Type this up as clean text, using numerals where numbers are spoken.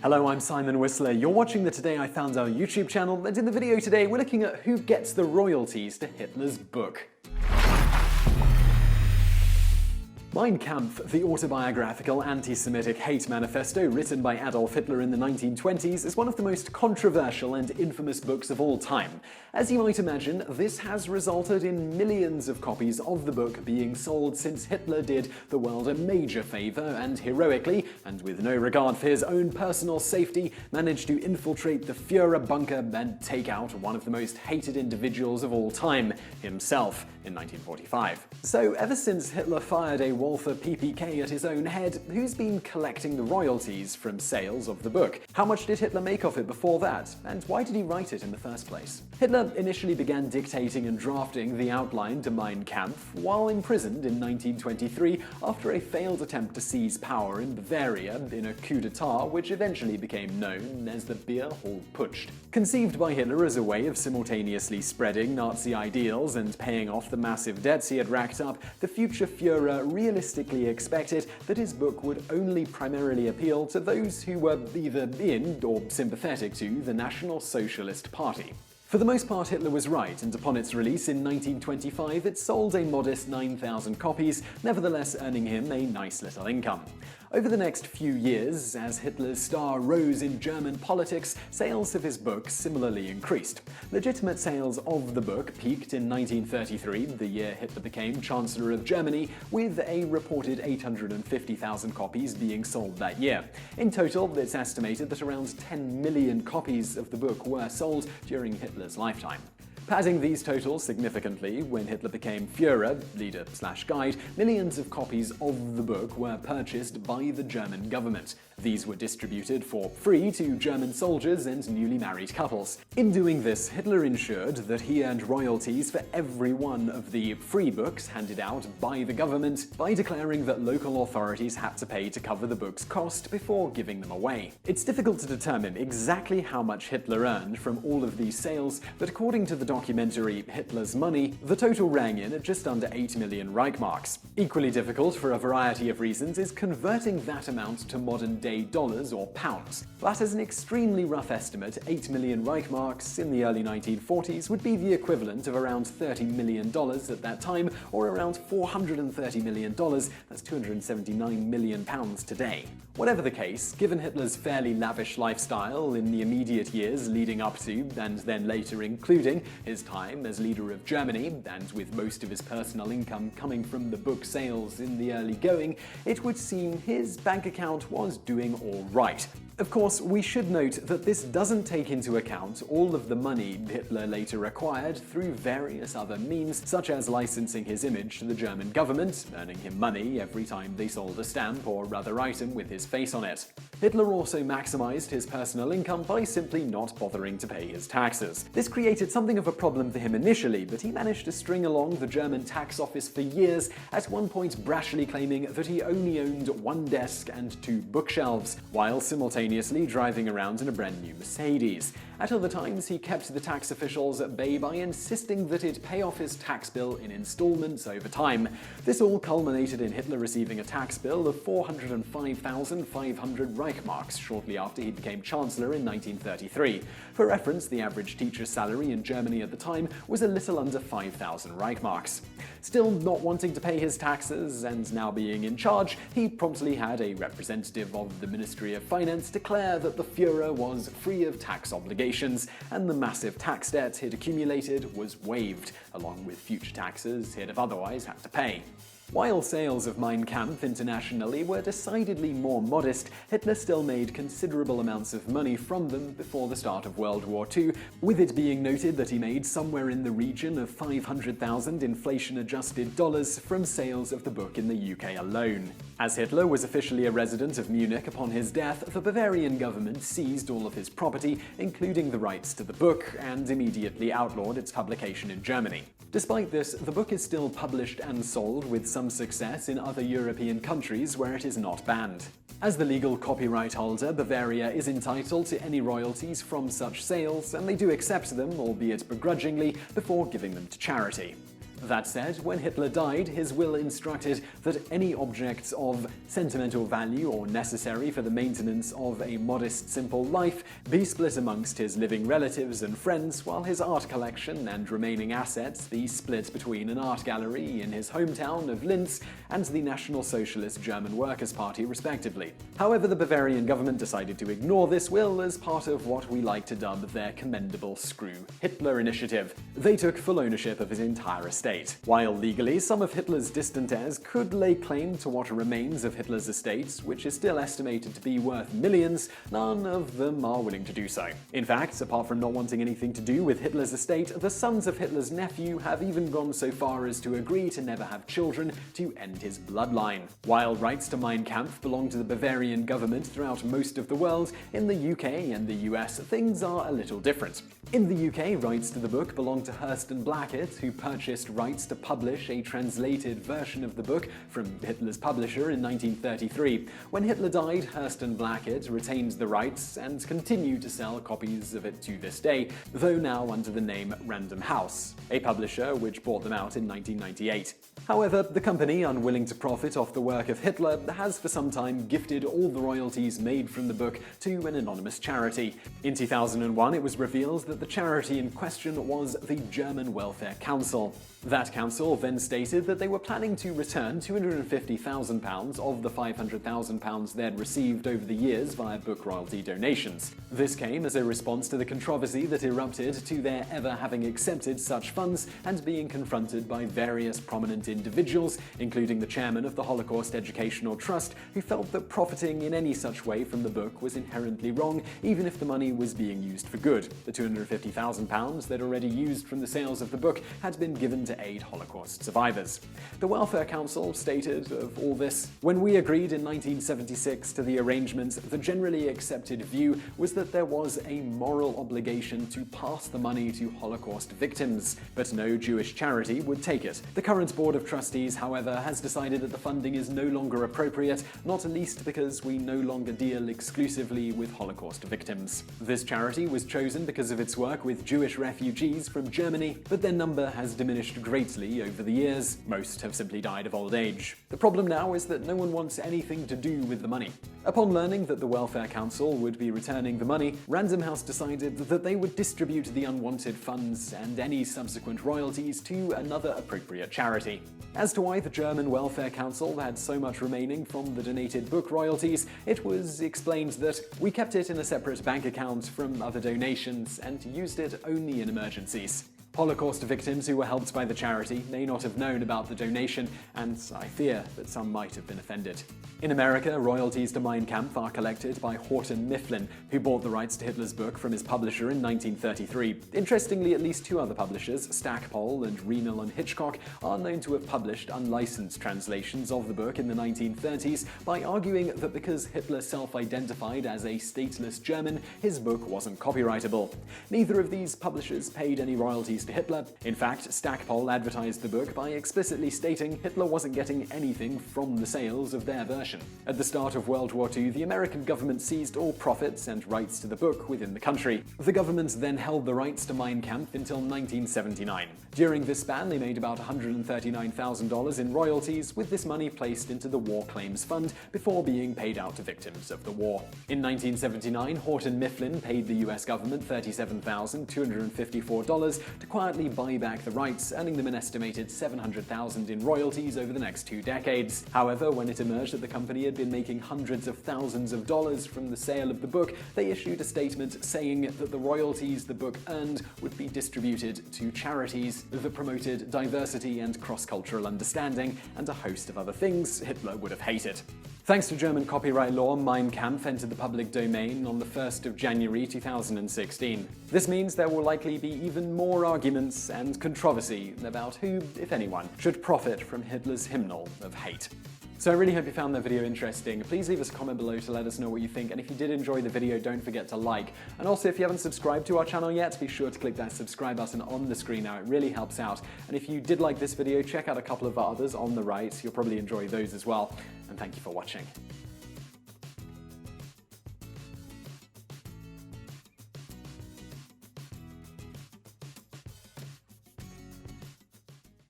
Hello, I'm Simon Whistler. You're watching the Today I Found Out YouTube channel, and in the video today we're looking at who gets the royalties to Hitler's book. Mein Kampf, the autobiographical anti-Semitic hate-manifesto written by Adolf Hitler in the 1920s, is one of the most controversial and infamous books of all time. As you might imagine, this has resulted in millions of copies of the book being sold since Hitler did the world a major favour and heroically, and with no regard for his own personal safety, managed to infiltrate the Führerbunker and take out one of the most hated individuals of all time, himself, in 1945. So ever since Hitler fired a Walther PPK at his own head, who's been collecting the royalties from sales of the book? How much did Hitler make of it before that? And why did he write it in the first place? Hitler initially began dictating and drafting the outline to Mein Kampf while imprisoned in 1923 after a failed attempt to seize power in Bavaria in a coup d'etat which eventually became known as the Beer Hall Putsch. Conceived by Hitler as a way of simultaneously spreading Nazi ideals and paying off the massive debts he had racked up, the future Führer realistically expected that his book would only primarily appeal to those who were either in or sympathetic to the National Socialist Party. For the most part, Hitler was right, and upon its release in 1925, it sold a modest 9,000 copies, nevertheless earning him a nice little income. Over the next few years, as Hitler's star rose in German politics, sales of his book similarly increased. Legitimate sales of the book peaked in 1933, the year Hitler became Chancellor of Germany, with a reported 850,000 copies being sold that year. In total, it's estimated that around 10 million copies of the book were sold during Hitler's lifetime. Padding these totals significantly, when Hitler became Führer, leader/guide, millions of copies of the book were purchased by the German government. These were distributed for free to German soldiers and newly married couples. In doing this, Hitler ensured that he earned royalties for every one of the free books handed out by the government by declaring that local authorities had to pay to cover the book's cost before giving them away. It's difficult to determine exactly how much Hitler earned from all of these sales, but according to the documentary Hitler's Money, the total rang in at just under 8 million Reichmarks. Equally difficult, for a variety of reasons, is converting that amount to modern-day dollars or pounds. But as an extremely rough estimate, 8 million Reichmarks in the early 1940s would be the equivalent of around $30 million at that time, or around $430 million, that's 279 million pounds today. Whatever the case, given Hitler's fairly lavish lifestyle in the immediate years leading up to, and then later including, his time as leader of Germany, and with most of his personal income coming from the book sales in the early going, it would seem his bank account was doing all right. Of course, we should note that this doesn't take into account all of the money Hitler later acquired through various other means, such as licensing his image to the German government, earning him money every time they sold a stamp or other item with his face on it. Hitler also maximized his personal income by simply not bothering to pay his taxes. This created something of a problem for him initially, but he managed to string along the German tax office for years, at one point brashly claiming that he only owned one desk and 2 bookshelves, while simultaneously driving around in a brand new Mercedes. At other times, he kept the tax officials at bay by insisting that it pay off his tax bill in installments over time. This all culminated in Hitler receiving a tax bill of 405,500 Reichmarks shortly after he became Chancellor in 1933. For reference, the average teacher's salary in Germany at the time was a little under 5,000 Reichmarks. Still not wanting to pay his taxes and now being in charge, he promptly had a representative of the Ministry of Finance declare that the Führer was free of tax obligations, and the massive tax debt he'd accumulated was waived, along with future taxes he'd have otherwise had to pay. While sales of Mein Kampf internationally were decidedly more modest, Hitler still made considerable amounts of money from them before the start of World War II, with it being noted that he made somewhere in the region of 500,000 inflation-adjusted dollars from sales of the book in the UK alone. As Hitler was officially a resident of Munich upon his death, the Bavarian government seized all of his property, including the rights to the book, and immediately outlawed its publication in Germany. Despite this, the book is still published and sold with some success in other European countries where it is not banned. As the legal copyright holder, Bavaria is entitled to any royalties from such sales, and they do accept them, albeit begrudgingly, before giving them to charity. That said, when Hitler died, his will instructed that any objects of sentimental value or necessary for the maintenance of a modest, simple life be split amongst his living relatives and friends, while his art collection and remaining assets be split between an art gallery in his hometown of Linz and the National Socialist German Workers' Party, respectively. However, the Bavarian government decided to ignore this will as part of what we like to dub their commendable Screw Hitler initiative. They took full ownership of his entire estate. While legally, some of Hitler's distant heirs could lay claim to what remains of Hitler's estate, which is still estimated to be worth millions, none of them are willing to do so. In fact, apart from not wanting anything to do with Hitler's estate, the sons of Hitler's nephew have even gone so far as to agree to never have children to end his bloodline. While rights to Mein Kampf belong to the Bavarian government throughout most of the world, in the UK and the US, things are a little different. In the UK, rights to the book belong to Hurst and Blackett, who purchased rights to publish a translated version of the book from Hitler's publisher in 1933. When Hitler died, Hurst and Blackett retained the rights and continue to sell copies of it to this day, though now under the name Random House, a publisher which bought them out in 1998. However, the company, unwilling to profit off the work of Hitler, has for some time gifted all the royalties made from the book to an anonymous charity. In 2001, it was revealed that the charity in question was the German Welfare Council. That council then stated that they were planning to return £250,000 of the £500,000 they'd received over the years via book royalty donations. This came as a response to the controversy that erupted to their ever having accepted such funds and being confronted by various prominent individuals, including the chairman of the Holocaust Educational Trust, who felt that profiting in any such way from the book was inherently wrong, even if the money was being used for good. The £250,000 they'd already used from the sales of the book had been given to aid Holocaust survivors. The Welfare Council stated of all this, "When we agreed in 1976 to the arrangement, the generally accepted view was that there was a moral obligation to pass the money to Holocaust victims, but no Jewish charity would take it. The current Board of Trustees, however, has decided that the funding is no longer appropriate, not least because we no longer deal exclusively with Holocaust victims." This charity was chosen because of its work with Jewish refugees from Germany, but their number has diminished greatly over the years. Most have simply died of old age. The problem now is that no one wants anything to do with the money. Upon learning that the Welfare Council would be returning the money, Random House decided that they would distribute the unwanted funds and any subsequent royalties to another appropriate charity. As to why the German Welfare Council had so much remaining from the donated book royalties, it was explained that we kept it in a separate bank account from other donations and used it only in emergencies. Holocaust victims who were helped by the charity may not have known about the donation, and I fear that some might have been offended. In America, royalties to Mein Kampf are collected by Houghton Mifflin, who bought the rights to Hitler's book from his publisher in 1933. Interestingly, at least two other publishers, Stackpole and Reinl and Hitchcock, are known to have published unlicensed translations of the book in the 1930s by arguing that because Hitler self-identified as a stateless German, his book wasn't copyrightable. Neither of these publishers paid any royalties to Hitler. In fact, Stackpole advertised the book by explicitly stating Hitler wasn't getting anything from the sales of their version. At the start of World War II, the American government seized all profits and rights to the book within the country. The government then held the rights to Mein Kampf until 1979. During this span, they made about $139,000 in royalties, with this money placed into the War Claims Fund before being paid out to victims of the war. In 1979, Houghton Mifflin paid the US government $37,254 to quietly buy back the rights, earning them an estimated $700,000 in royalties over the next 2 decades. However, when it emerged that the company had been making hundreds of thousands of dollars from the sale of the book, they issued a statement saying that the royalties the book earned would be distributed to charities that promoted diversity and cross-cultural understanding, and a host of other things Hitler would have hated. Thanks to German copyright law, Mein Kampf entered the public domain on the 1st of January 2016. This means there will likely be even more arguments and controversy about who, if anyone, should profit from Hitler's hymnal of hate. So I really hope you found that video interesting. Please leave us a comment below to let us know what you think, and if you did enjoy the video, don't forget to like. And also, if you haven't subscribed to our channel yet, be sure to click that subscribe button on the screen now. It really helps out. And if you did like this video, check out a couple of our others on the right. You'll probably enjoy those as well. And thank you for watching.